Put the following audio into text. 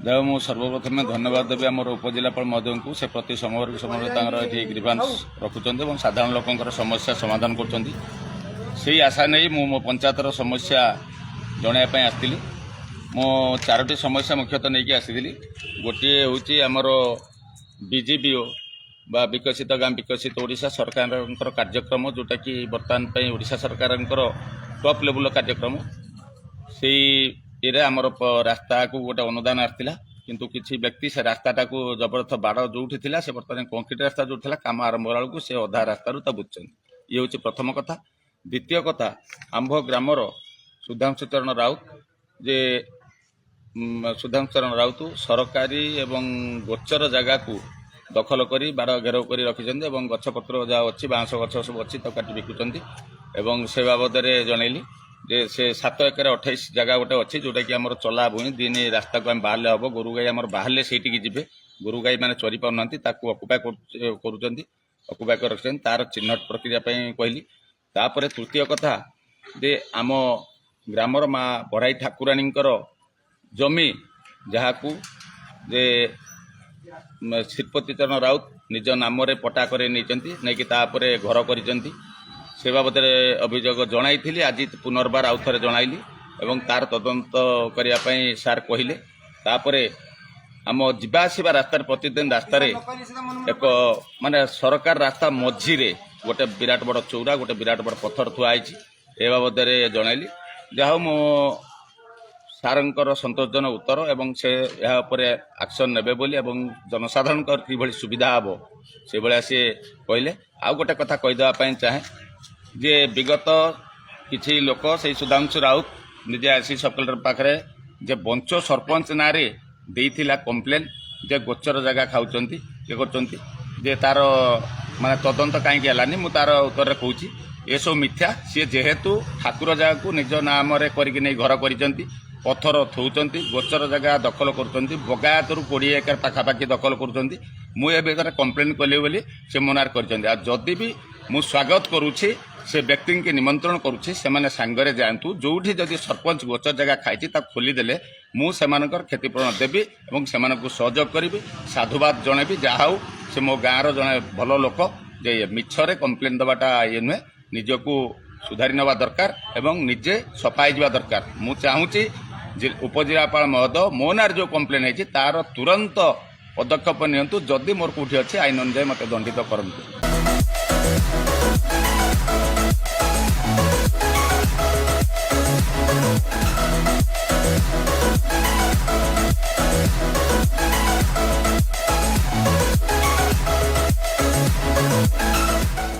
देव मु सर्वप्रथम धन्यवाद देवी आमर उपजिलापाल महोदय को से प्रति समय ये ग्रीवांस रखुच्च और साधारण लोक समस्या समाधान कर आशा नहीं मो पंचायतर समस्या जनवाई आसती मो 4टी समस्या मुख्यतः नहीं आसी गोटे हूँ आमर बीजेपीओ बा विकसित गाँ विकसित ओडिशा सरकार कार्यक्रम जोटा कि बर्तमान ओडिशा सरकार टॉप लेवल कार्यक्रम से ये आमर रास्ता को गोटे अनुदान आसाला किंतु किसी व्यक्ति से रास्ता को जबरदस्त बाड़ जो से बर्तमान कंक्रीट रास्ता जो काम आरंभ बेलू से अधा रास्ता बुझुं ये हूँ प्रथम कथा। द्वितीय कथा आंभ ग्रामर सुधांशु चरण राउत जे सुधांशु चरण राउत सरकारी एवं गोचर जगह को दखल करी बाड़ घेराव कर रखिंट गछपत्र जहाँ अच्छी बाँस गछ सब अच्छी काटी बिकुंट एवं से बाबद जनइली जे से 7 एकर 28 जगह गोटे अच्छी जोटा कि आम चला भूमि दिन रास्ता को बाहर हम गोरु गाई आम बाहर से जी गोरु गाई मैंने चरी पाना अकुपाय अकुपाय कर रखिंट तार चिन्हट प्रक्रिया कहली। तापर तृतीय कथा जे आम ग्रामर माँ बढ़ाई ठाकुराणी जमी जहाँ को जे श्रीपति चरण राउत निज नाम पटा कर नहीं घर कर से बाबद अभियोग जनाई आज पुनर्बार आउ थे जनइली और तार तदंत करने सार कहले। तापर आम जावासवा रास्तार प्रतिदिन रास्तार एक माने सरकार रास्ता मझीरे गोटे विराट बड़ चौरा गोटे विराट बड़ पत्थर थुआई ए बाबद जनइली जहाँ मो सारंकर संतोषजन उत्तर एवं से यापर एक्शन नेबे बोली एवं जनसाधारण कि सुविधा हम से भाया सी कहले। आउ गोटे कथा कहीदेवाई चाहे जे विगत किसी लोक से सुधांशु राउत निजे आसी सब कलेक्टर पाखे जे बंचो सरपंच ना देइथिला कंप्लेन जे गोचर जगह खाऊंट ये कर तार माने तदंत कहीं हलानी मु तार उत्तर कहूँ ये सब मिथ्या सी जेहेतु ठाकुर जगह को निज नाम करके घर कर पत्थर थौंट गोचर जगह दखल कर बगायत 20 एकर पाखापाखि दखल कर मुझे कंप्लेन कली बोली से मनार करदी भी मु स्वागत करुच्छी से व्यक्ति के निमंत्रण करुच्छी से माने सांगरे जातु जोठी जदि सरपंच गोचर जगह खाई खोलीदेले मुझे क्षतिपूरण देवी और से सहयोग करी साधुवाद जनइबी जहाँ से मो गाँव जड़े भल लोक जे मिछरे कंप्लेन दबाटा ये नुहे निजको सुधारी नवा दरकार एवं निजे सफाई जा दरकार। मु चाहूँगी उपजिलापाल महोदय मो नार जो कंप्लेन है तार तुरंत पदक्षेप नियंतु जदि मोर कौटी अच्छे आईन अनुजाई मत दंडित करंतु।